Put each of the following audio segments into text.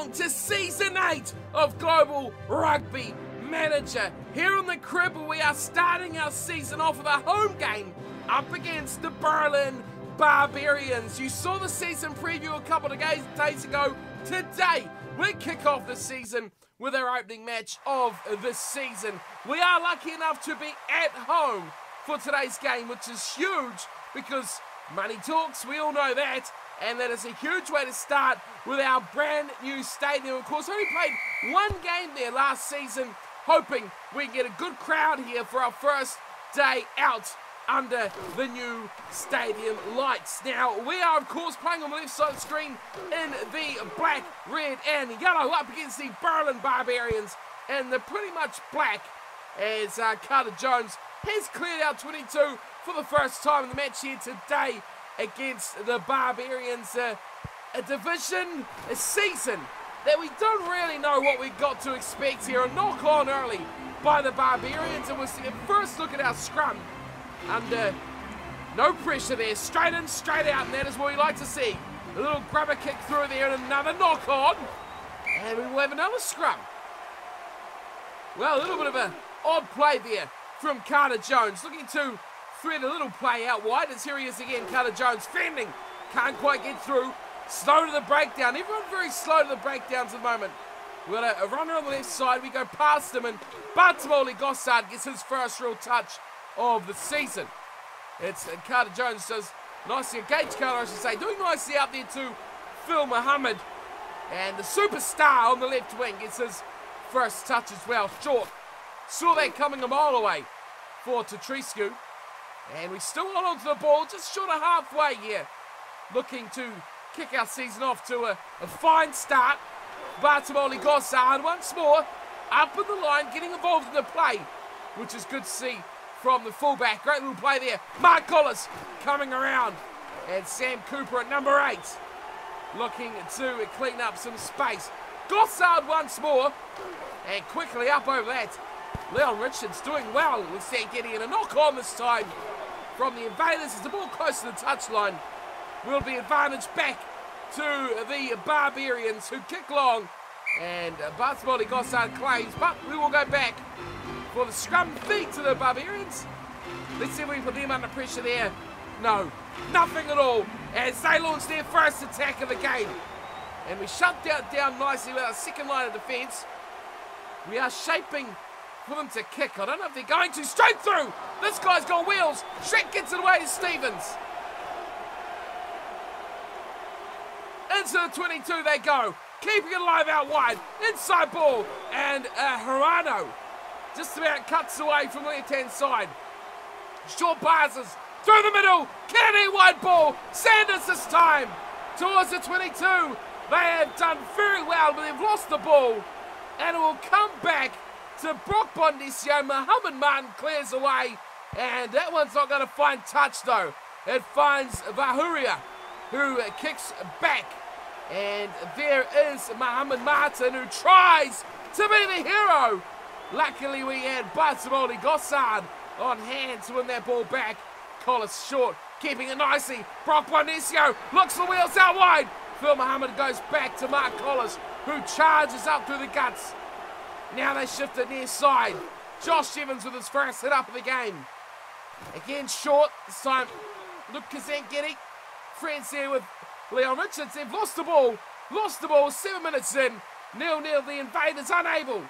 along to Season 8 of Global Rugby Manager. Here in the crib, we are starting our season off with a home game up against the Berlin Barbarians. You saw the season preview a couple of days ago. Today, we kick off the season with our opening match of the season. We are lucky enough to be at home for today's game, which is huge because money talks, we all know that. And that is a huge way to start with our brand new stadium. Of course, only played one game there last season, hoping we can get a good crowd here for our first day out under the new stadium lights. Now, we are, of course, playing on the left side of the screen in the black, red, and yellow up against the Berlin Barbarians. And they're pretty much black as Carter Jones has cleared out 22 for the first time in the match here today against the Barbarians. A division, a season that we don't really know what we've got to expect here. A knock on early by the Barbarians, and we'll see a first look at our scrum under no pressure there, straight in, straight out, and that is what we like to see. A little grabber kick through there and another knock on, and we will have another scrum. Well, a little bit of an odd play there from Carter Jones, looking to thread a little play out wide as here he is again. Carter Jones fending, can't quite get through, slow to the breakdown. Everyone very slow to the breakdowns at the moment. We've got a runner on the left side, we go past him, and Bartolomei Gossard gets his first real touch of the season. It's Carter Jones does nicely, Gage Carter I should say, doing nicely out there to Phil Muhammad, and the superstar on the left wing gets his first touch as well. Short, saw that coming a mile away for Tatriscu. And we still hold on to the ball, just short of halfway here. Looking to kick our season off to a fine start. Bartolomei Gossard once more up in the line, getting involved in the play, which is good to see from the fullback. Great little play there. Mark Collis coming around. And Sam Cooper at number 8, looking to clean up some space. Gossard once more, and quickly up over that. Leon Richards doing well with Sam getting in a knock on this time from the Invaders as the ball close to the touchline. Will be advantage back to the Barbarians who kick long, and Bartolomei Gossard claims, but we will go back for the scrum feed to the Barbarians. Let's see if we can put them under pressure there. No, nothing at all as they launch their first attack of the game. And we shut that down nicely with our second line of defence. We are shaping for them to kick. I don't know if they're going to. Straight through! This guy's got wheels. Shrek gets it away to Stevens. Into the 22 they go. Keeping it alive out wide. Inside ball. And Hirano just about cuts away from the left-hand side. Short passes through the middle. Kennedy wide ball. Sanders this time towards the 22. They have done very well, but they've lost the ball. And it will come back to Brock Bondisio. Muhammad Martin clears away, and that one's not going to find touch though. It finds Vahuria, who kicks back, and there is Muhammad Martin who tries to be the hero. Luckily we had Bartolomei Gossard on hand to win that ball back. Collis short, keeping it nicely. Brock Bondisio looks the wheels out wide. Phil Muhammad goes back to Mark Collis, who charges up through the guts. Now they shift it near side. Josh Evans with his first hit up of the game. Again short, this time Luke Kazangetti. Friends there with Leon Richards. They've lost the ball. 7 minutes in. 0-0. The Invaders unable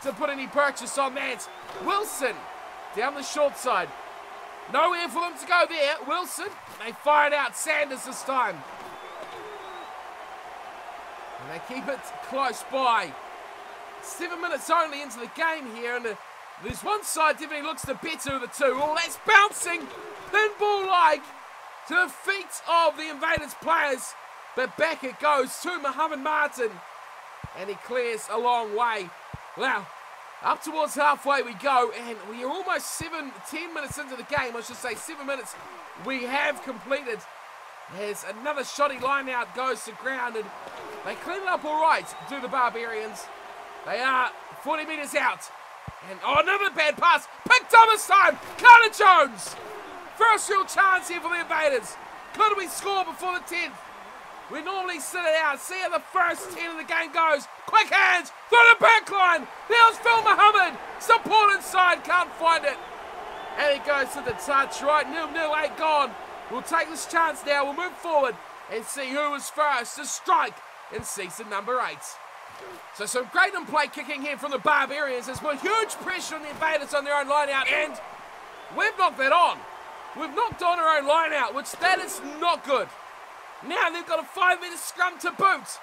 to put any purchase on that. Wilson down the short side. Nowhere for them to go there. Wilson, they fired out Sanders this time. And they keep it close by. 7 minutes only into the game here, and there's one side definitely looks the better of the two. Oh, that's bouncing pinball-like to the feet of the Invaders players, but back it goes to Muhammad Martin, and he clears a long way. Wow, up towards halfway we go, and we are almost 10 minutes into the game. I should say 7 minutes we have completed. As another shoddy line out goes to ground, and they clean it up all right, do the Barbarians. They are 40 metres out. And another bad pass. Picked up this time. Carter Jones. First real chance here for the Invaders. Could we score before the 10th? We normally sit it out. See how the first 10 of the game goes. Quick hands through the back line. There's Phil Muhammad. Support inside. Can't find it. And he goes to the touch. Right, 0-0, 8 gone. We'll take this chance now. We'll move forward and see who was first to strike in season number 8. So some great in-play kicking here from the Barbarians. There's put huge pressure on the Invaders on their own line-out, and we've knocked that on. We've knocked on our own line-out, which that is not good. Now they've got a 5-metre scrum to boot.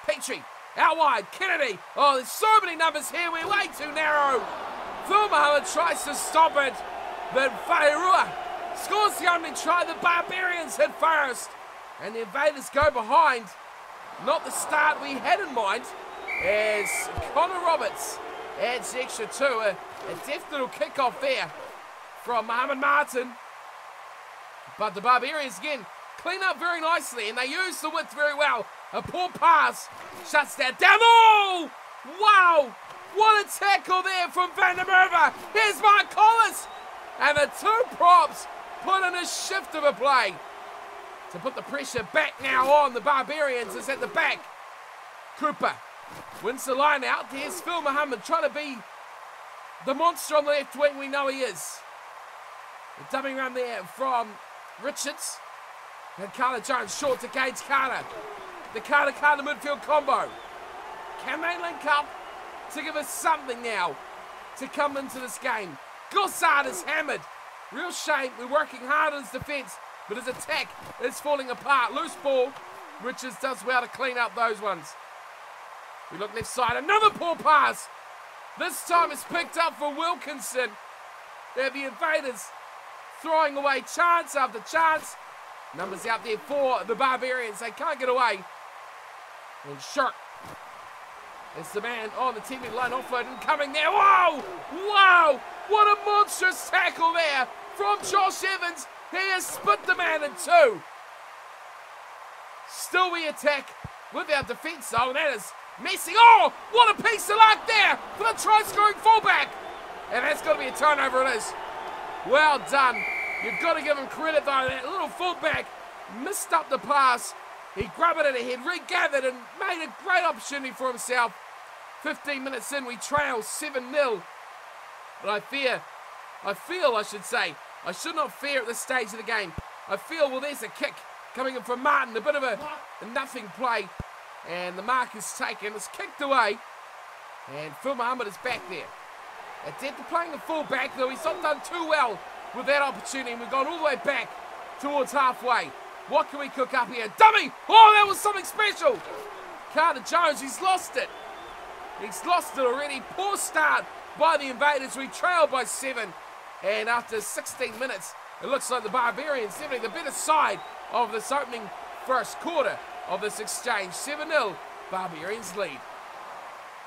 Petrie, out wide, Kennedy. Oh, there's so many numbers here, we're way too narrow. Phil Muhammad tries to stop it, but Fairua scores the only try. The Barbarians hit first, and the Invaders go behind. Not the start we had in mind, as Connor Roberts adds the extra 2. A deft little kickoff there from Mohamed Martin. But the Barbarians again clean up very nicely, and they use the width very well. A poor pass shuts that down. Oh! Wow! What a tackle there from Van der Merwe. Here's Mark Collis. And the 2 props put in a shift of a play to put the pressure back now on the Barbarians. Is at the back. Cooper wins the line out. There's Phil Muhammad trying to be the monster on the left wing we know he is. The dumping around there from Richards. And Carter Jones short to Gage Carter. The Carter midfield combo. Can they link up to give us something now to come into this game? Gossard is hammered. Real shame. We're working hard on his defence, but his attack is falling apart. Loose ball. Richards does well to clean up those ones. We look left side. Another poor pass. This time it's picked up for Wilkinson. They're the Invaders throwing away chance after chance. Numbers out there for the Barbarians. They can't get away. And Shirk is the man on the 10-metre line, offload and coming there. Whoa! Wow! What a monstrous tackle there from Josh Evans. He has split the man in 2. Still we attack with our defence though, and that is Messi. Oh! What a piece of luck there for the try-scoring fullback. And that's got to be a turnover, it is. Well done. You've got to give him credit though. That little fullback missed up the pass. He grabbed it at a head, regathered and made a great opportunity for himself. 15 minutes in, we trail 7-0. But I feel, I should say, I should not fear at this stage of the game. I feel, well, there's a kick coming in from Martin, a bit of a nothing play. And the mark is taken, it's kicked away. And Phil Muhammad is back there. Adepto playing the full back, though he's not done too well with that opportunity. And we've gone all the way back towards halfway. What can we cook up here? Dummy! Oh, that was something special! Carter Jones, he's lost it. He's lost it already. Poor start by the Invaders. We trail by 7. And after 16 minutes, it looks like the Barbarians, definitely the better side of this opening first quarter of this exchange. 7-0, Barbarians lead.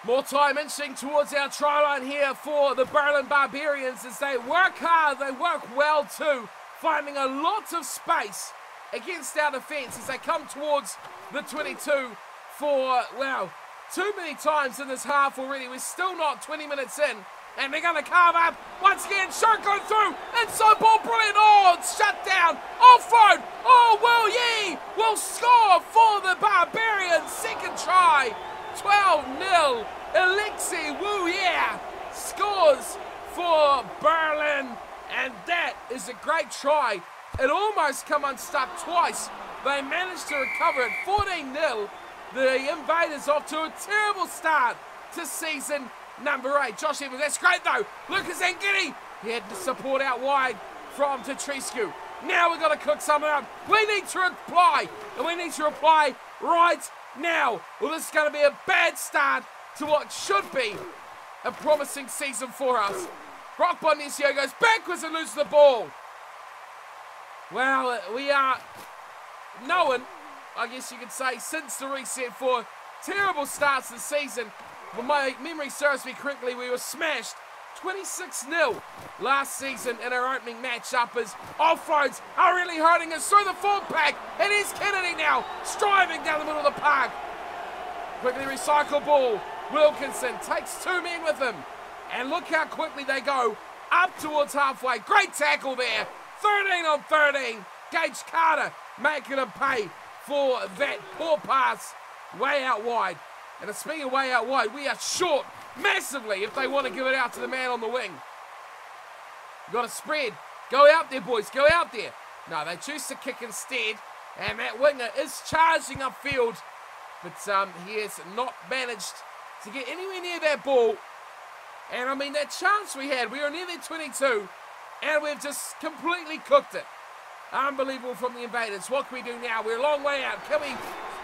More time inching towards our try line here for the Berlin Barbarians as they work hard, they work well too, finding a lot of space against our defence as they come towards the 22 for, wow, too many times in this half already. We're still not 20 minutes in, and they're going to carve up. Once again, Shirk going through, inside ball, brilliant. Oh, it's shut down. Off-road. Oh, Will Yee will score for the Barbarians. Second try, 12-0. Alexi Wu Yee scores for Berlin, and that is a great try. It almost come unstuck twice. They managed to recover it. 14-0. The Invaders off to a terrible start to season number 8. Josh Evans, that's great though. Lucas Angini, he had the support out wide from Tetrescu. Now we've got to cook something up. We need to reply, and we need to reply right now. Well, this is going to be a bad start to what should be a promising season for us. Brock Bonicio goes backwards and loses the ball. Well, we are known, I guess you could say, since the reset for terrible starts to the season. If my memory serves me correctly, we were smashed 26-0 last season in our opening match-up as offloads are really hurting us through the forward pack. It is Kennedy now, striving down the middle of the park. Quickly recycle ball. Wilkinson takes 2 men with him. And look how quickly they go up towards halfway. Great tackle there. 13 on 13. Gage Carter making him pay for that poor pass way out wide. And speaking of way out wide, we are short massively if they want to give it out to the man on the wing. You've got to spread. Go out there, boys. Go out there. No, they choose to kick instead. And that winger is charging upfield. But he has not managed to get anywhere near that ball. And I mean, that chance we had, we were near their 22. And we've just completely cooked it. Unbelievable from the invaders. What can we do now? We're a long way out. Can we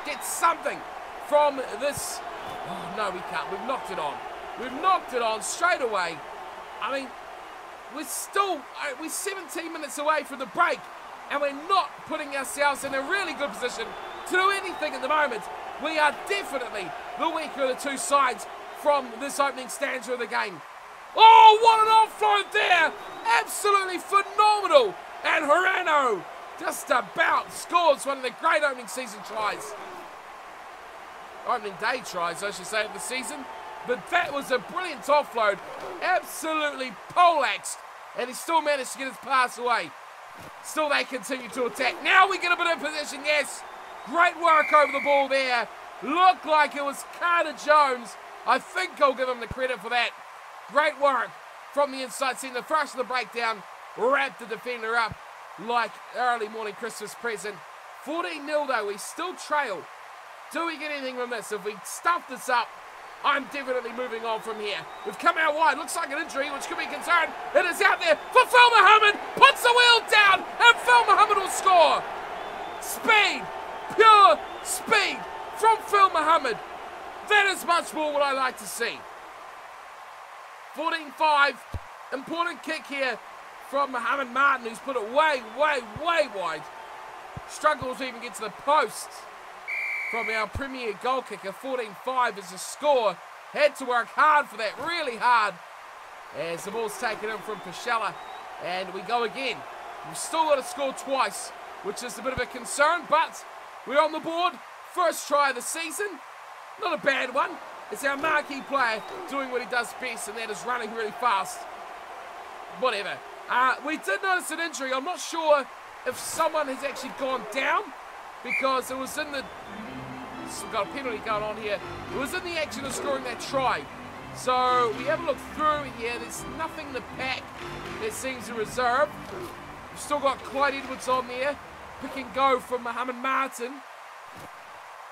get something from this? Oh, no, we can't. We've knocked it on. We've knocked it on straight away. I mean, we're 17 minutes away from the break. And we're not putting ourselves in a really good position to do anything at the moment. We are definitely the weaker of the two sides from this opening stanza of the game. Oh, what an offload there! Absolutely phenomenal! And Hirano just about scores one of the great opening season tries. Opening day tries, I should say, of the season. But that was a brilliant offload. Absolutely poleaxed. And he still managed to get his pass away. Still they continue to attack. Now we get a bit of position, yes. Great work over the ball there. Looked like it was Carter Jones. I think I'll give him the credit for that. Great work from the inside scene. The first of the breakdown wrapped the defender up like early morning Christmas present. 14-0 though, we still trail. Do we get anything from this? If we stuff this up, I'm definitely moving on from here. We've come out wide. Looks like an injury, which could be a concern. It is out there for Phil Muhammad. Puts the wheel down, and Phil Muhammad will score. Speed. Pure speed from Phil Muhammad. That is much more what I like to see. 14-5. Important kick here from Mohamed Martin, who's put it way, way, way wide. Struggles to even get to the post. From our premier goal kicker, 14-5 is a score. Had to work hard for that, really hard. As the ball's taken in from Pichella. And we go again. We've still got to score twice, which is a bit of a concern, but we're on the board. First try of the season. Not a bad one. It's our marquee player doing what he does best, and that is running really fast. Whatever. We did notice an injury. I'm not sure if someone has actually gone down, because it was in the... We've got a penalty going on here. It was in the action of scoring that try. So we have a look through here. There's nothing in the pack that seems a reserve. We've still got Clyde Edwards on there. Pick and go from Mohamed Martin.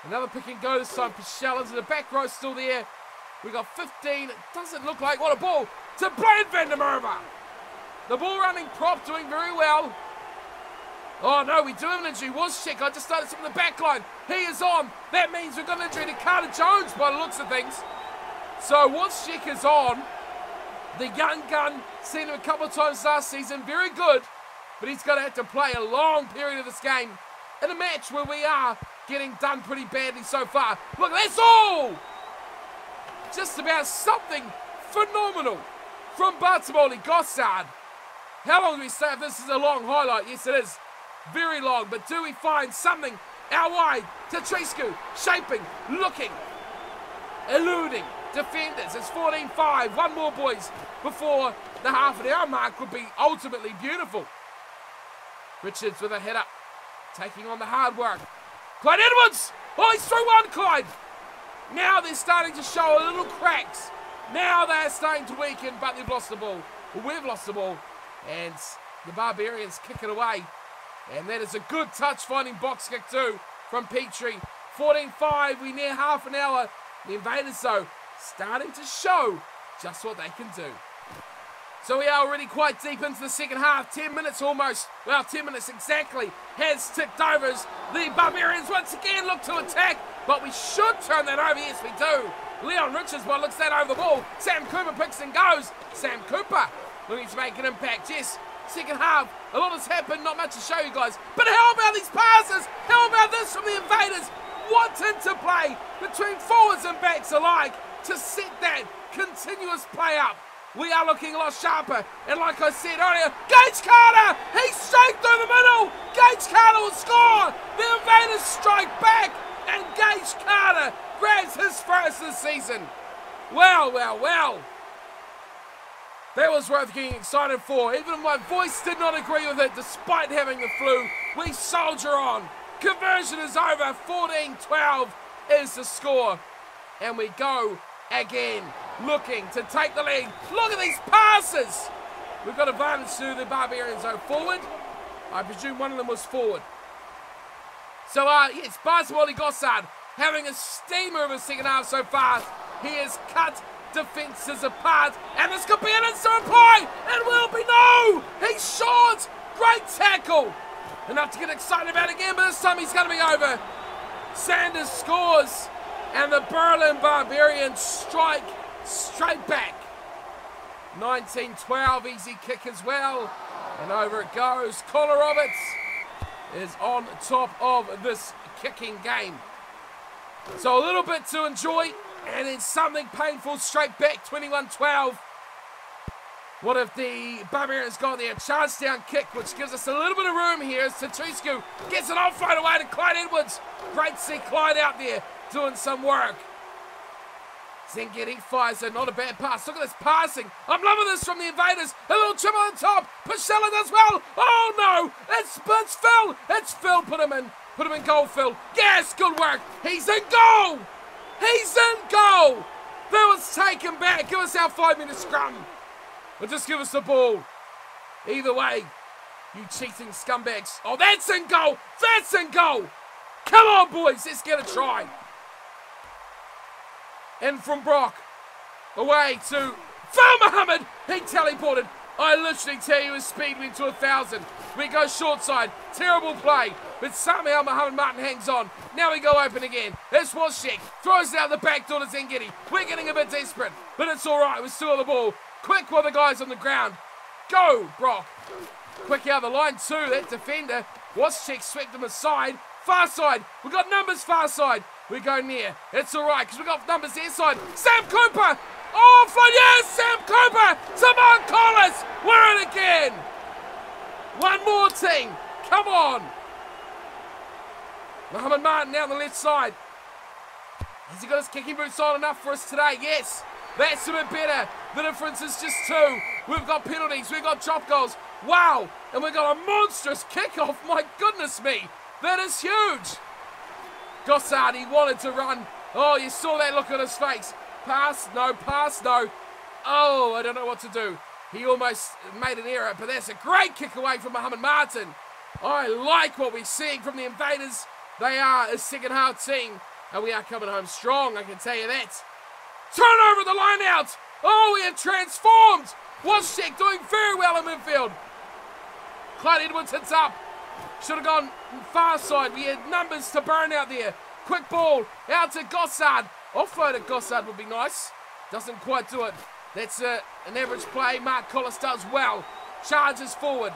Another pick and go this time. Pichella's in the back row still there. We got 15. It doesn't look like... What a ball to Brad van der Merwe. The ball running prop doing very well. Oh no, we do have an injury. Wozczyk, I just started from the back line. He is on. That means we've got an injury to Carter Jones by the looks of things. So Wozczyk is on. The young gun, seen him a couple of times last season. Very good. But he's going to have to play a long period of this game in a match where we are getting done pretty badly so far. Look, that's all! Just about something phenomenal from Bartolomei Gossard. How long do we stay if this is a long highlight? Yes, it is. Very long, but do we find something out wide? Tatriscu, shaping, looking, eluding defenders. It's 14-5. One more, boys, before the half an hour mark would be ultimately beautiful. Richards with a header, taking on the hard work. Clyde Edwards! Oh, he's through one, Clyde! Now they're starting to show a little cracks. Now they're starting to weaken, but they've lost the ball. We've lost the ball. And the Barbarians kick it away. And that is a good touch-finding box kick too from Petrie. 14-5, we near half an hour. The Invaders, though, starting to show just what they can do. So we are already quite deep into the second half. 10 minutes almost. Well, 10 minutes exactly has ticked over as the Barbarians once again look to attack. But we should turn that over. Yes, we do. Leon Richards, well, looks that over the ball. Sam Cooper picks and goes. Sam Cooper looking to make an impact. Yes, second half, a lot has happened. Not much to show you guys. But how about these passes? How about this from the Invaders? What interplay between forwards and backs alike to set that continuous play up. We are looking a lot sharper. And like I said earlier, Gage Carter! He's straight through the middle! Gage Carter will score! The Invaders strike back! And Gage Carter grabs his first this season. Well, well, well. That was worth getting excited for. Even if my voice did not agree with it, despite having the flu, we soldier on. Conversion is over. 14-12 is the score. And we go again, looking to take the lead. Look at these passes. We've got advantage to the Barbarians, though. Forward. I presume one of them was forward. So, yes, Barswali Gossard having a steamer of a second half so far. He has cut defences apart. And this could be an instant reply. It will be. No! He's short. Great tackle. Enough to get excited about it again, but this time he's going to be over. Sanders scores. And the Berlin Barbarians strike straight back. 19-12, easy kick as well. And over it goes. Connor Roberts is on top of this kicking game. So a little bit to enjoy, and then something painful straight back, 21-12. What if the Barbarians got there? Charge down kick, which gives us a little bit of room here as Tatusku gets it offload away to Clyde Edwards. Great to see Clyde out there doing some work. Zengedi fires it, not a bad pass. Look at this passing. I'm loving this from the Invaders. A little chip on the top. Pashella does well. Oh no, it's Phil. It's Phil. Put him in goal, Phil. Yes, good work. He's in goal. He's in goal. That was taken back. Give us our 5-minute scrum. But just give us the ball. Either way, you cheating scumbags. Oh, that's in goal. That's in goal. Come on, boys. Let's get a try. In from Brock. Away to Phil Muhammad. He teleported. I literally tell you his speed went to 1,000. We go short side. Terrible play. But somehow Muhammad Martin hangs on. Now we go open again. It's Washek. Throws it out the back door to Zengedi. We're getting a bit desperate. But it's all right. We're still on the ball. Quick while the guy's on the ground. Go, Brock. Quick out the line too. That defender. Washek swept him aside. Far side. We've got numbers far side. We go near. It's all right because we've got numbers near side. Sam Cooper. Oh, fun. Yes, Sam Cooper. Simon Collis. We're in again. One more team. Come on. Muhammad Martin down the left side. Has he got his kicking boots on enough for us today? Yes. That's a bit better. The difference is just 2. We've got penalties. We've got drop goals. Wow. And we've got a monstrous kickoff. My goodness me. That is huge. Gossard, he wanted to run. Oh, you saw that look on his face. Pass, no, pass, no. Oh, I don't know what to do. He almost made an error, but that's a great kick away from Muhammad Martin. I like what we're seeing from the Invaders. They are a second half team, and we are coming home strong, I can tell you that. Turnover the line out. Oh, we have transformed. Washek doing very well in midfield. Clyde Edwards hits up. Should have gone far side. We had numbers to burn out there. Quick ball out to Gossard. Offload at Gossard would be nice. Doesn't quite do it. That's an average play. Mark Collis does well. Charges forward.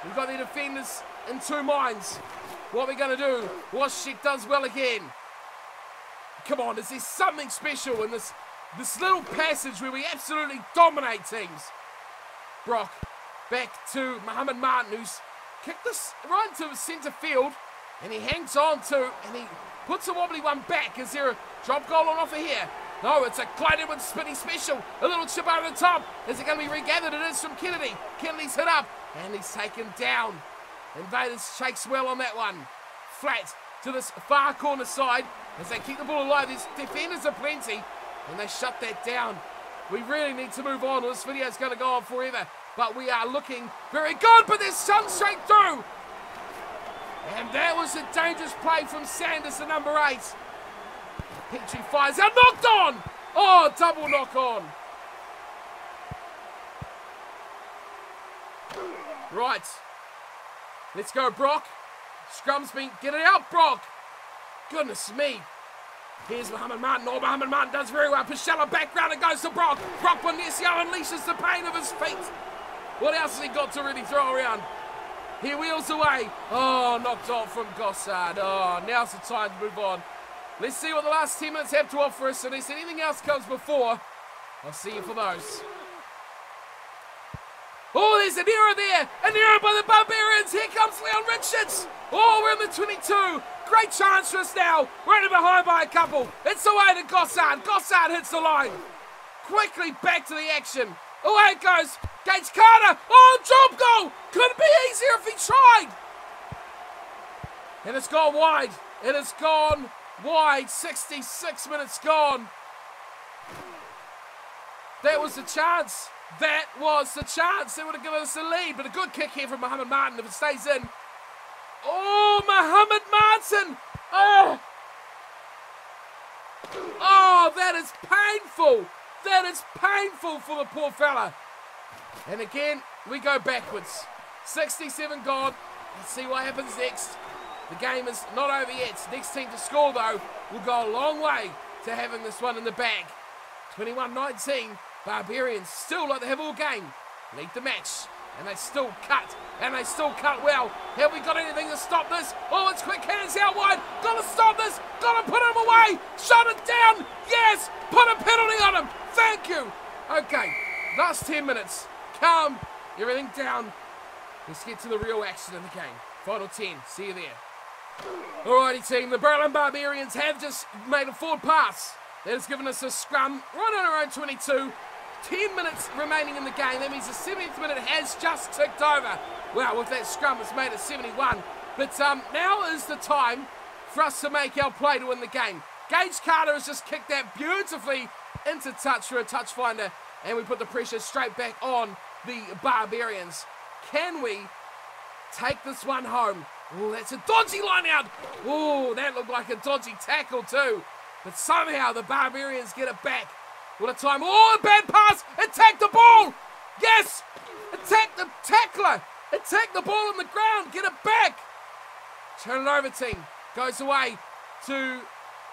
We've got the defenders in 2 minds. What are we going to do? Washek does well again. Come on, is there something special in this little passage where we absolutely dominate teams? Brock back to Muhammad Martin, who's kicked this right into centre field, and he hangs on to, and he puts a wobbly one back. Is there a drop goal on offer here? No, it's a Clyde Edwards spinny special. A little chip over the top. Is it going to be regathered? It is from Kennedy. Kennedy's hit up, and he's taken down. Invaders shakes well on that one. Flat to this far corner side as they keep the ball alive. These defenders are plenty, and they shut that down. We really need to move on, or this video is going to go on forever. But we are looking very good, but there's sun straight through. And that was a dangerous play from Sanders, the number 8. Petrie fires out, knocked on. Oh, double knock on. Right. Let's go, Brock. Scrum's been, get it out, Brock. Goodness me. Here's Muhammad Martin. Oh, Muhammad Martin does very well. Pashella background and goes to Brock. Brock Bonesio unleashes the pain of his feet. What else has he got to really throw around? He wheels away. Oh, knocked off from Gossard. Oh, now's the time to move on. Let's see what the last 10 minutes have to offer us. And if anything else comes before, I'll see you for those. Oh, there's an error there. An error by the Barbarians. Here comes Leon Richards. Oh, we're in the 22. Great chance for us now. Running behind by a couple. It's away to Gossard. Gossard hits the line. Quickly back to the action. Away it goes. Gates Carter. Oh, drop goal. Could be easier if he tried. And it's gone wide. It has gone wide. 66 minutes gone. That was the chance. That was the chance. They would have given us a lead. But a good kick here from Mohamed Martin if it stays in. Oh, Mohamed Martin. Oh, that is painful. That is painful for the poor fella. And again, we go backwards. 67 gone. Let's see what happens next. The game is not over yet. Next team to score, though, will go a long way to having this one in the bag. 21-19. Barbarians still, like they have all game, lead the match. And they still cut. And they still cut well. Have we got anything to stop this? Oh, it's quick hands out wide. Got to stop this. Got to put him away. Shut it down. Yes. Put a penalty on him. Thank you. Okay. Last 10 minutes. Calm everything down. Let's get to the real action in the game. Final 10. See you there. Alrighty, team. The Berlin Barbarians have just made a forward pass. That has given us a scrum right on our own 22. 10 minutes remaining in the game. That means the 70th minute has just ticked over. Wow, with that scrum, it's made it 71. But now is the time for us to make our play to win the game. Gage Carter has just kicked that beautifully into touch for a touch finder. And we put the pressure straight back on the Barbarians. Can we take this one home? Oh, that's a dodgy line out. Oh, that looked like a dodgy tackle too. But somehow the Barbarians get it back. What a time. Oh, a bad pass. Attack the ball. Yes. Attack the tackler. Attack the ball on the ground. Get it back. Turn it over, team. Goes away to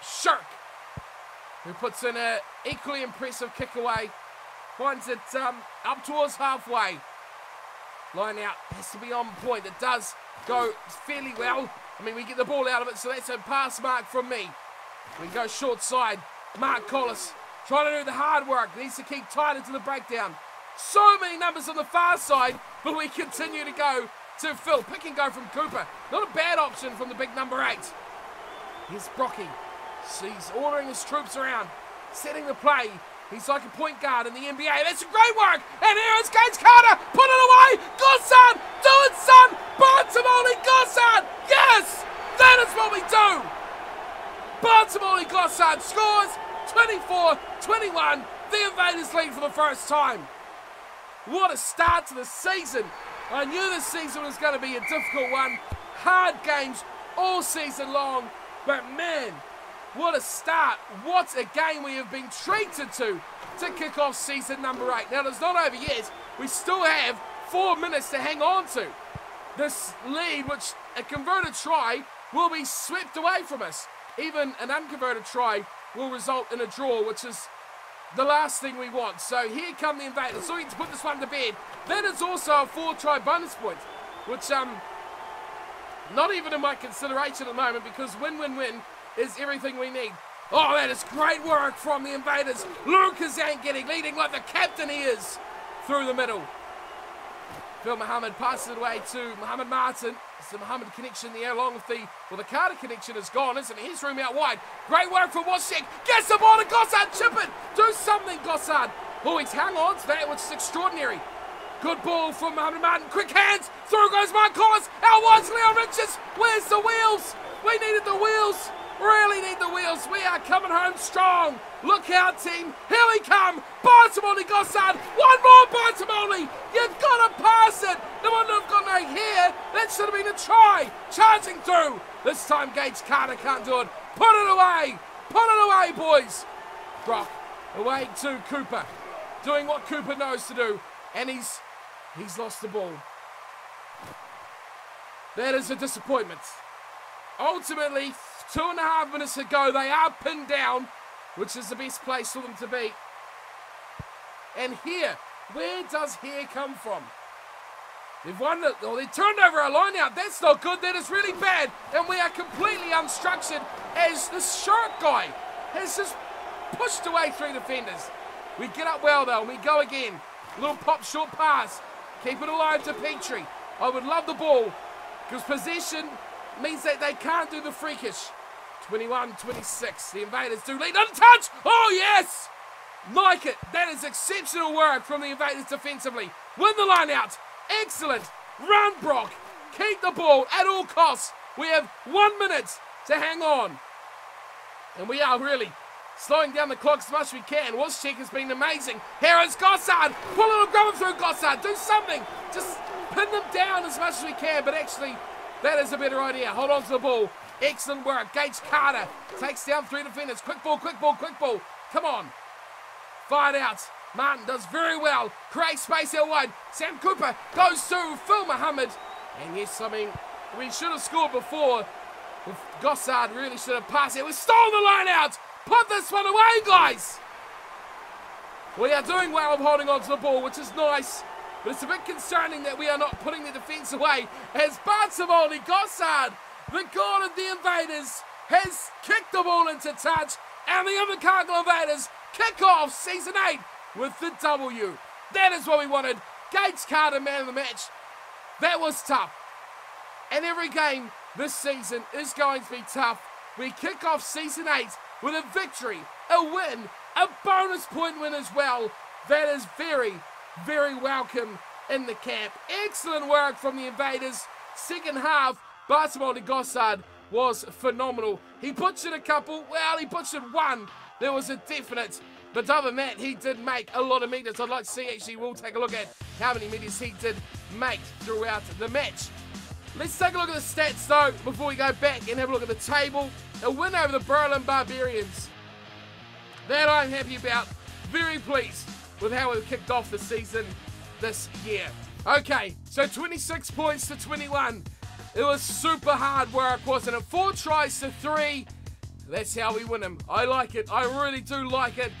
Shirk, who puts in an equally impressive kick away. Finds it up towards halfway. Line out has to be on point. It does go fairly well. I mean, we get the ball out of it, so that's a pass mark from me. We go short side. Mark Collis trying to do the hard work. Needs to keep tight into the breakdown. So many numbers on the far side, but we continue to go to Phil. Pick and go from Cooper. Not a bad option from the big number 8. Here's Brocky. He's ordering his troops around, setting the play. He's like a point guard in the NBA. That's a great work. And here is Gage Carter. Put it away. Gossard. Do it, son. Bartimoli Gossard. Yes. That is what we do. Bartimoli Gossard scores. 24-21. The Invaders lead for the first time. What a start to the season. I knew this season was going to be a difficult one. Hard games all season long. But man, what a start. What a game we have been treated to kick off season number 8. Now, it's not over yet. We still have 4 minutes to hang on to. This lead, which a converted try, will be swept away from us. Even an unconverted try will result in a draw, which is the last thing we want. So here come the Invaders. So we need to put this one to bed. That is also a 4-try bonus point, which not even in my consideration at the moment, because win-win-win is everything we need. Oh, that is great work from the Invaders. Lucas Angetti leading like the captain he is through the middle. Phil Mohammed passes it away to Mohamed Martin. It's the Mohammed connection there along with the Carter connection is gone, isn't it? His room out wide. Great work from Washek. Gets the ball to Gossard. Chip it. Do something, Gossard. Oh, he's hung on to that, which is extraordinary. Good ball from Mohamed Martin. Quick hands. Through goes Mark Collins. Out wide's Leon Richards. Where's the wheels? We needed the wheels. Really need the wheels. We are coming home strong. Look out, team. Here we come. Bartimoli Gossard. One more Bartimoli. You've got to pass it. No wonder I've got no hair. That should have been a try. Charging through. This time Gage Carter can't do it. Put it away. Put it away, boys. Brock away to Cooper. Doing what Cooper knows to do. And he's lost the ball. That is a disappointment. Ultimately, 2.5 minutes to go. They are pinned down, which is the best place for them to be. And here, where does here come from? They've won it. Oh, they turned over our line out. That's not good. That is really bad. And we are completely unstructured as this shark guy has just pushed away 3 defenders. We get up well, though, and we go again. Little pop short pass. Keep it alive to Petrie. I would love the ball because possession means that they can't do the freakish. 21-26. The Invaders do lead. Untouched! Oh, yes! Like it. That is exceptional work from the Invaders defensively. Win the line out. Excellent. Run, Brock. keep the ball at all costs. We have 1 minute to hang on. And we are really slowing down the clock as much as we can. Wozciak has been amazing. Here is Gossard. Pull it or grab him through Gossard. Do something. Just pin them down as much as we can. But actually, that is a better idea. Hold on to the ball. Excellent work. Gage Carter takes down 3 defenders. Quick ball, quick ball, quick ball. Come on. Fired out. Martin does very well. Creates space out wide. Sam Cooper goes to Phil Muhammad. And yes, I mean, we should have scored before. Gossard really should have passed it. We stole the line out. Put this one away, guys. We are doing well of holding on to the ball, which is nice. But it's a bit concerning that we are not putting the defence away. As Bartolomei Gossard, the god of the Invaders, has kicked the ball into touch. And the Invercargill Invaders kick off Season 8 with the W. That is what we wanted. Gage Carter, man of the match. That was tough. And every game this season is going to be tough. We kick off Season 8 with a victory, a win, a bonus point win as well. That is very, very welcome in the camp. Excellent work from the Invaders. Second half, Bartolomei Gossard was phenomenal. He butchered a couple. Well, he butchered one. There was a definite. But other than that, he did make a lot of meters. I'd like to see, actually, we'll take a look at how many meters he did make throughout the match. Let's take a look at the stats, though, before we go back and have a look at the table. A win over the Berlin Barbarians. That I'm happy about. Very pleased with how we've kicked off the season this year. Okay, so 26 points to 21. It was super hard work, wasn't it? 4 tries to 3. That's how we win them. I like it. I really do like it.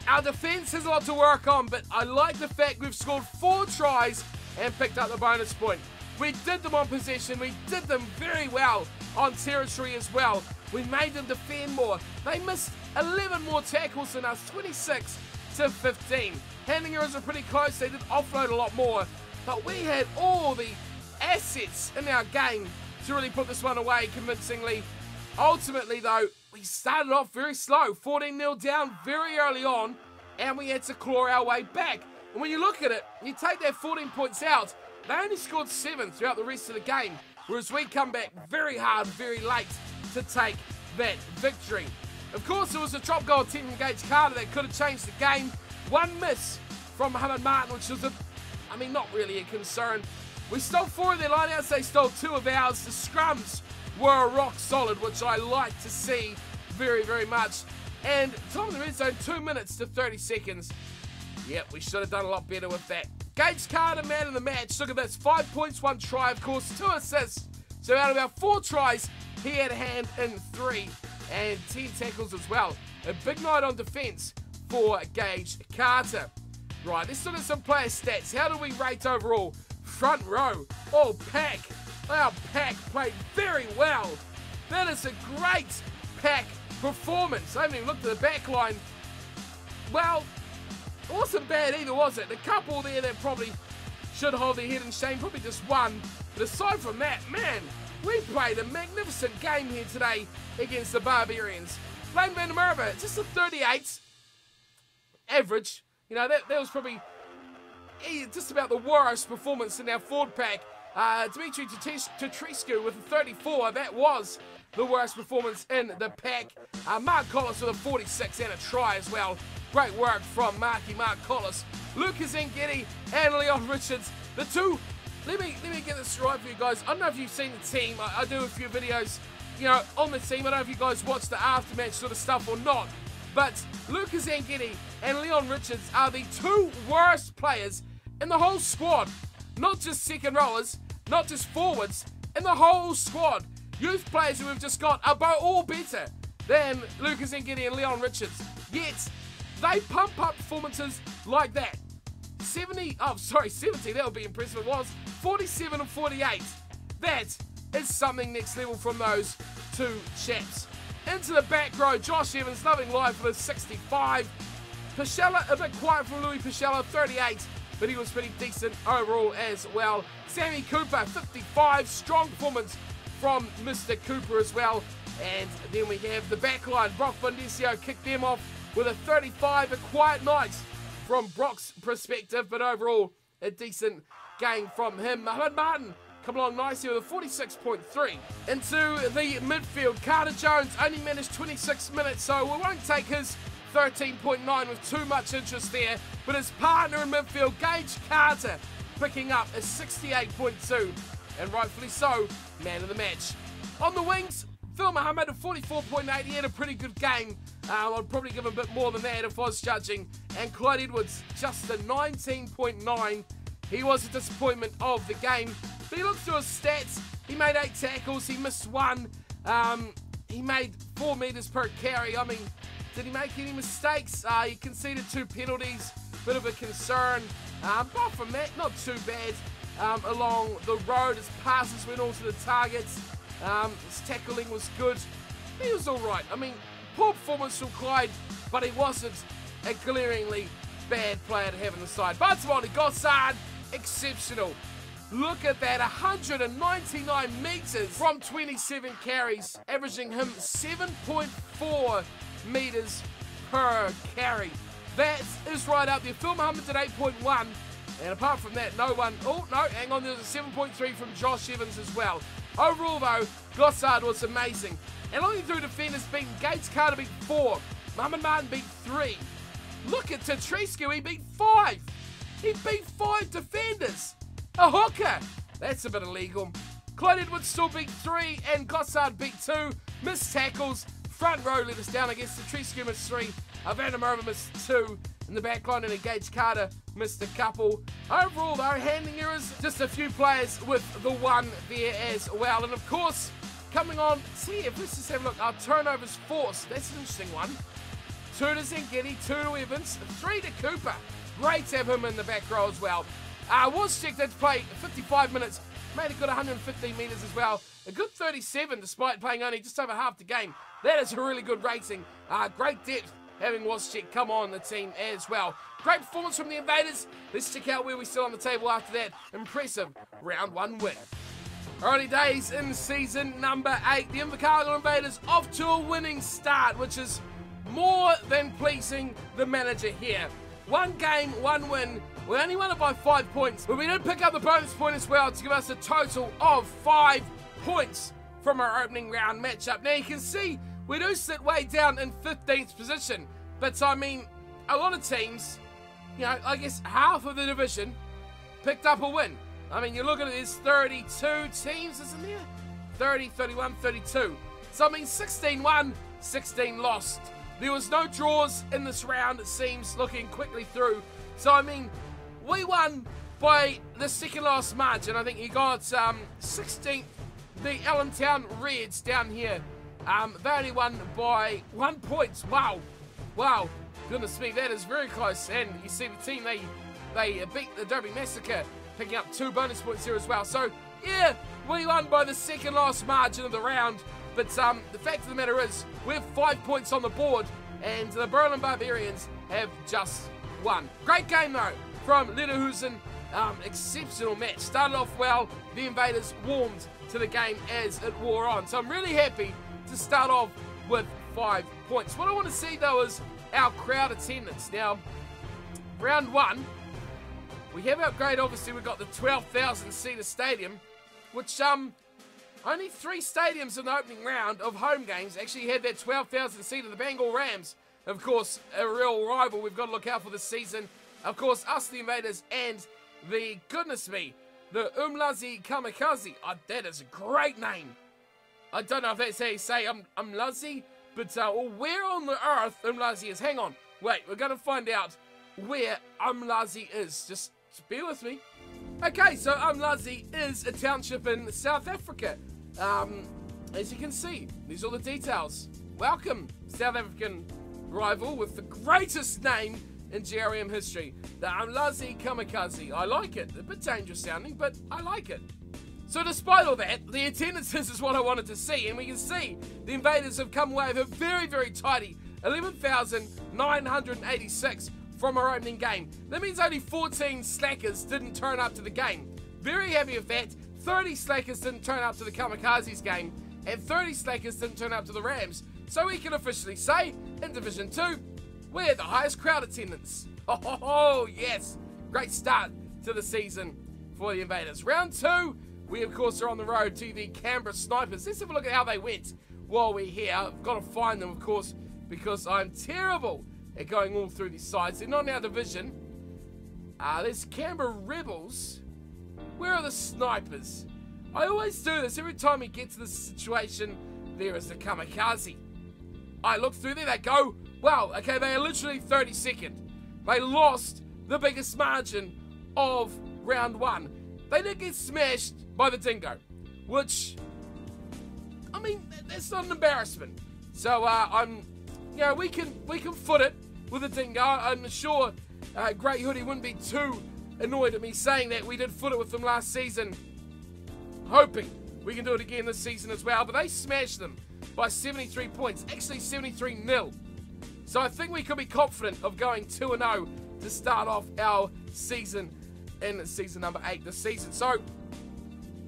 Our defence has a lot to work on, but I like the fact we've scored 4 tries and picked up the bonus point. We did them on possession. We did them very well on territory as well. We made them defend more. They missed 11 more tackles than us, 26 to 15. Handling errors were pretty close. They did offload a lot more. But we had all the assets in our game to really put this one away convincingly. Ultimately, though, we started off very slow. 14-0 down very early on, and we had to claw our way back. And when you look at it, you take that 14 points out, they only scored 7 throughout the rest of the game, whereas we come back very hard, very late to take that victory. Of course, it was a drop goal attempt from Gage Carter that could have changed the game. One miss from Muhammad Martin, which was not really a concern. We stole 4 of their lineouts, they stole 2 of ours. The scrums were rock solid, which I like to see very, very much. And time in the red zone, 2 minutes to 30 seconds. Yep, we should have done a lot better with that. Gage Carter, man of the match. Look at this, 5 points, 1 try, of course, 2 assists. So out of our 4 tries, he had a hand in 3 and 10 tackles as well. A big night on defence for Gage Carter. Right, let's look at some player stats. How do we rate overall? Front row, all pack. Our pack played very well. That is a great pack performance. I haven't even looked at the back line. Well, it wasn't bad either, was it? A couple there that probably should hold their head in shame, probably just one. But aside from that, man, we played a magnificent game here today against the Barbarians. Blaine Van der Merwe, just a 38 average. You know, that was probably just about the worst performance in our forward pack. Dimitri Tatrescu with a 34, that was the worst performance in the pack. Mark Collis with a 46 and a try as well. Great work from Mark Collis. Lucas Ngeti and Leon Richards, the two. Let me get this right for you guys. I don't know if you've seen the team. I do a few videos, you know, on the team. I don't know if you guys watch the aftermatch sort of stuff or not. But Lucas Ngeti and Leon Richards are the 2 worst players in the whole squad. Not just second rowers, not just forwards, in the whole squad. Youth players who we've just got are all better than Lucas Ngeti and Leon Richards. Yet, they pump up performances like that. 70, that would be impressive. It was 47 and 48. That is something next level from those 2 chaps. Into the back row, Josh Evans, loving life with a 65. Pichella, a bit quiet from Louis Pichella, 38, but he was pretty decent overall as well. Sammy Cooper, 55, strong performance from Mr. Cooper as well. And then we have the back line. Brock Bondesio kicked them off with a 35, a quiet night from Brock's perspective, but overall a decent game from him. Muhammad Martin come along nicely with a 46.3. Into the midfield, Carter Jones only managed 26 minutes, so we won't take his 13.9 with too much interest there, but his partner in midfield, Gage Carter, picking up a 68.2, and rightfully so, man of the match. On the wings, Phil Muhammad at 44.8, he had a pretty good game. I'd probably give him a bit more than that if I was judging. And Clyde Edwards, just a 19.9. He was a disappointment of the game. But he looked through his stats. He made 8 tackles, he missed 1. He made 4 metres per carry. I mean, did he make any mistakes? He conceded 2 penalties, bit of a concern. Apart from that, not too bad. Along the road, his passes went all to the targets. His tackling was good. He was alright. I mean, poor performance from Clyde, but he wasn't a glaringly bad player to have on the side. But Gossard, exceptional. Look at that, 199 metres from 27 carries, averaging him 7.4 metres per carry. That is right up there. Phil Muhammad at 8.1. And apart from that, no one... Oh, no, hang on. There's a 7.3 from Josh Evans as well. Overall, though, Gossard was amazing. And looking through defenders beaten, Gates Carter beat 4. Muhammad Martin beat 3. Look at Tatrescu, he beat 5. He beat 5 defenders. A hooker. That's a bit illegal. Clyde Edwards still beat 3, and Gossard beat 2. Missed tackles. Front row let us down against Tatrescu missed 3. Vandermeer missed 2. In the back line, and Gage Carter missed a couple. Overall, though, handling errors, just a few players with the 1 there as well. And of course, coming on, let's just have a look. Our turnovers forced. That's an interesting one. 2 to Zengedi, 2 to Evans, 3 to Cooper. Great to have him in the back row as well. Wozciak did play 55 minutes, made a good 115 metres as well. A good 37 despite playing only just over half the game. That is a really good rating. Great depth having Wozciak come on the team as well. Great performance from the Invaders. Let's check out where we sit on the table after that impressive round 1 win. Early days in season number 8. The Invercargill Invaders off to a winning start, which is more than pleasing the manager here. 1 game, 1 win. We only won it by 5 points, but we did pick up the bonus point as well to give us a total of 5 points from our opening round matchup. Now you can see we do sit way down in 15th position, but I mean, a lot of teams, you know, I guess half of the division picked up a win. I mean, you look at it, there's 32 teams, isn't there? 30, 31, 32. So I mean, 16 won, 16 lost. There was no draws in this round, it seems, looking quickly through. So I mean, we won by the second last margin. I think you got 16th, the Allentown Reds down here. They only won by 1 point. Wow. Goodness me, that is very close. And you see the team, they beat the Derby Massacre, picking up 2 bonus points here as well. So, yeah, we won by the second last margin of the round. But the fact of the matter is, we have 5 points on the board, and the Berlin Barbarians have just 1. Great game, though, from Lederhusen. Exceptional match. Started off well. The Invaders warmed to the game as it wore on. So I'm really happy to start off with 5 points. What I want to see, though, is our crowd attendance. Now, round 1, we have upgraded. Obviously, we've got the 12,000-seater stadium, which only 3 stadiums in the opening round of home games actually had that 12,000-seater. The Bengal Rams, of course, a real rival we've got to look out for this season. Of course, us, the Invaders, and the, goodness me, the Umlazi Kamikaze. Oh, that is a great name. I don't know if that's how you say Umlazi, but where on the earth Umlazi is. Hang on. Wait, we're going to find out where Umlazi is. Just bear with me. Okay, so Umlazi is a township in South Africa. As you can see, these are all the details. Welcome, South African rival with the greatest name in GRM history, the Umlazi Kamikaze. I like it. A bit dangerous sounding, but I like it. So despite all that, the attendances is what I wanted to see, and we can see the Invaders have come away with a very, very tidy 11,986 from our opening game. That means only 14 slackers didn't turn up to the game. Very happy with that. 30 slackers didn't turn up to the Kamikazes game, and 30 slackers didn't turn up to the Rams. So we can officially say, in Division 2, we're the highest crowd attendance. Oh, yes. Great start to the season for the Invaders. Round 2, we of course are on the road to the Canberra Snipers. Let's have a look at how they went while we're here. I've got to find them, of course, because I'm terrible at going all through these sides. They're not in our division. There's Canberra Rebels. Where are the Snipers? I always do this. Every time we get to this situation, there is the Kamikaze. I look through there, they go, wow, okay, they are literally 32nd. They lost the biggest margin of round 1. They did get smashed by the Dingo, which, I mean, that's not an embarrassment. So, we can foot it with the Dingo. I'm sure Great Hoodie wouldn't be too annoyed at me saying that. We did foot it with them last season, hoping we can do it again this season as well. But they smashed them by 73 points, actually 73-0. So I think we could be confident of going 2-0 to start off our season in season number 8 this season. So,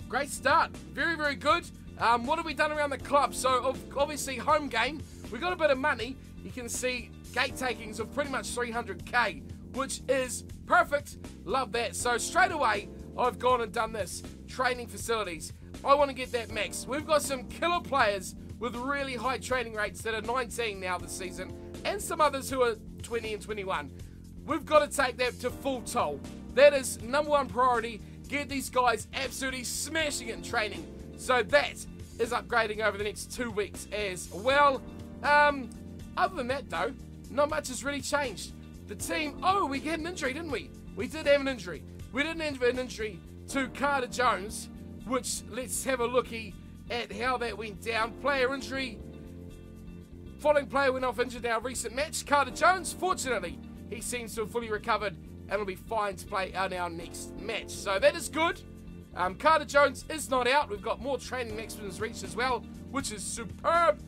great start. Very, very good. What have we done around the club? So, obviously, home game. We got a bit of money. You can see gate takings of pretty much 300k, which is perfect. Love that. So, straight away, I've gone and done this. Training facilities. I want to get that max. We've got some killer players with really high training rates that are 19 now this season, and some others who are 20 and 21. We've got to take that to full toll. That is number one priority. Get these guys absolutely smashing it in training. So that is upgrading over the next 2 weeks as well. Other than that, though, not much has really changed. The team, we had an injury, didn't we? We did have an injury. We didn't have an injury to Carter Jones, which, let's have a looky at how that went down. Player injury. Following player went off injured in our recent match. Carter Jones, fortunately, he seems to have fully recovered and will be fine to play in our next match. So that is good. Carter Jones is not out. We've got more training maximums reached as well, which is superb.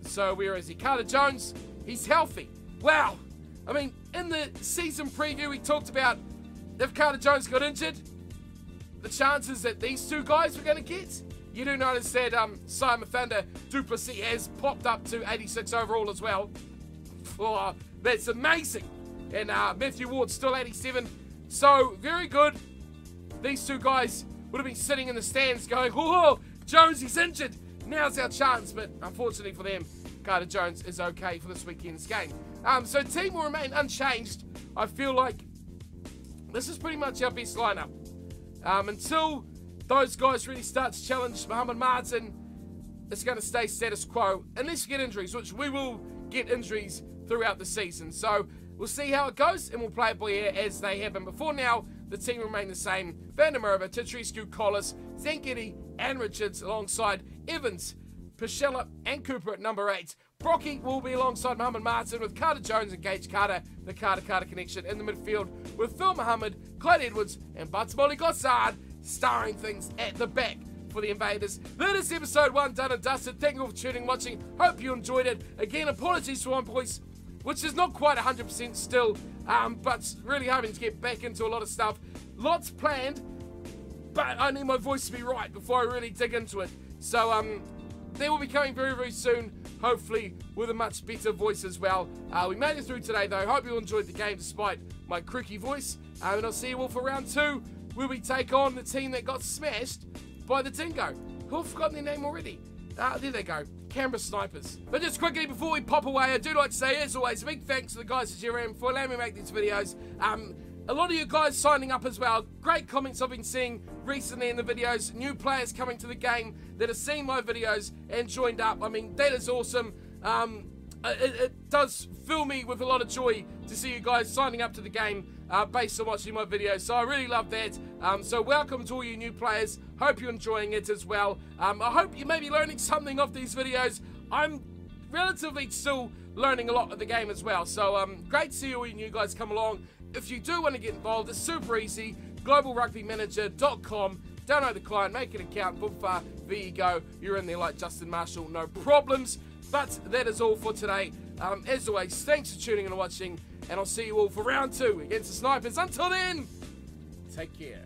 So where is he? Carter Jones, he's healthy. Wow. I mean, in the season preview, we talked about if Carter Jones got injured, the chances that these two guys were going to get. You do notice that Simon Thunder Duplessis has popped up to 86 overall as well. Oh, that's amazing. And Matthew Ward's still 87. So, very good. These two guys would have been sitting in the stands going, oh, Jonesy's injured. Now's our chance. But unfortunately for them, Carter Jones is okay for this weekend's game. So, team will remain unchanged. I feel like this is pretty much our best lineup. Until those guys really start to challenge Mohamed Martin, it's going to stay status quo. Unless you get injuries, which we will get injuries throughout the season. So, we'll see how it goes, and we'll play it by ear as they happen. Before now, the team remain the same. Vandermerva, Tetriscu, Collis, Zanketi, and Richards alongside Evans, Pichella, and Cooper at number 8. Brocky will be alongside Mohamed Martin with Carter Jones and Gage Carter, the Carter-Carter connection in the midfield with Phil Mohammed, Clyde Edwards, and Butts Molly Gossard starring things at the back for the Invaders. That is episode 1 done and dusted. Thank you all for tuning and watching. Hope you enjoyed it. Again, apologies for one voice, which is not quite 100% still, but really hoping to get back into a lot of stuff. Lots planned, but I need my voice to be right before I really dig into it. So, they will be coming very, very soon, hopefully with a much better voice as well. We made it through today, though. Hope you all enjoyed the game despite my croaky voice. And I'll see you all for round 2, where we take on the team that got smashed by the Dingo, who I've forgotten their name already. There they go. Canberra Snipers. But just quickly before we pop away, I do like to say, as always, a big thanks to the guys at GRM for allowing me to make these videos. A lot of you guys signing up as well. Great comments I've been seeing recently in the videos. New players coming to the game that have seen my videos and joined up. I mean, that is awesome. It does fill me with a lot of joy to see you guys signing up to the game based on watching my videos. So I really love that. So welcome to all you new players. Hope you're enjoying it as well. I hope you may be learning something off these videos. I'm relatively still learning a lot of the game as well. So great to see all you new guys come along. If you do want to get involved, it's super easy. globalrugbymanager.com. Download the client, make an account, book far, there you go. You're in there like Justin Marshall, no problems. But that is all for today. As always, thanks for tuning in and watching, and I'll see you all for round 2 against the Snipers. Until then, take care.